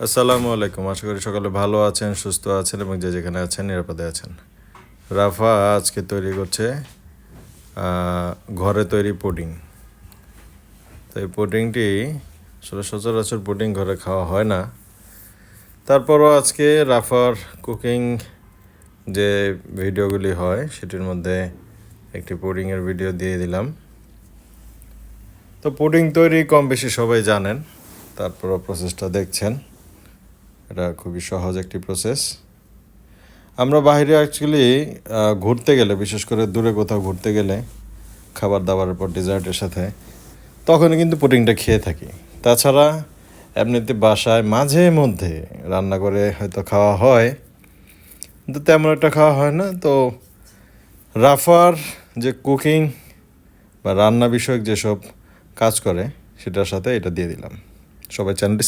আসসালামু আলাইকুম। আশা করি সকালে ভালো আছেন, সুস্থ আছেন এবং যে যেখানে আছেন নিরাপদে আছেন। রাফা আজকে তৈরি করছে ঘরে তৈরি পুডিং। তো এই পুডিংটি আসলে সচরাচর পুডিং ঘরে খাওয়া হয় না। তারপরও আজকে রাফার কুকিং যে ভিডিওগুলি হয় সেটির মধ্যে একটি পুডিংয়ের ভিডিও দিয়ে দিলাম। তো পুডিং তৈরি কম বেশি সবাই জানেন, তারপরও প্রসেসটা দেখছেন। এটা খুবই সহজ একটি প্রসেস। আমরা বাইরে অ্যাকচুয়ালি ঘুরতে গেলে, বিশেষ করে দূরে কোথাও ঘুরতে গেলে খাবার দাবারের পর ডেজার্টের সাথে তখন কিন্তু পুডিংটা খেয়ে থাকি। তাছাড়া এমনিতে বাসায় মাঝে মধ্যে রান্না করে হয়তো খাওয়া হয়, কিন্তু তেমন একটা খাওয়া হয় না। তো রাফার যে কুকিং বা রান্না বিষয়ক যেসব কাজ করে সেটার সাথে এটা দিয়ে দিলাম। সবাই চ্যানেলটি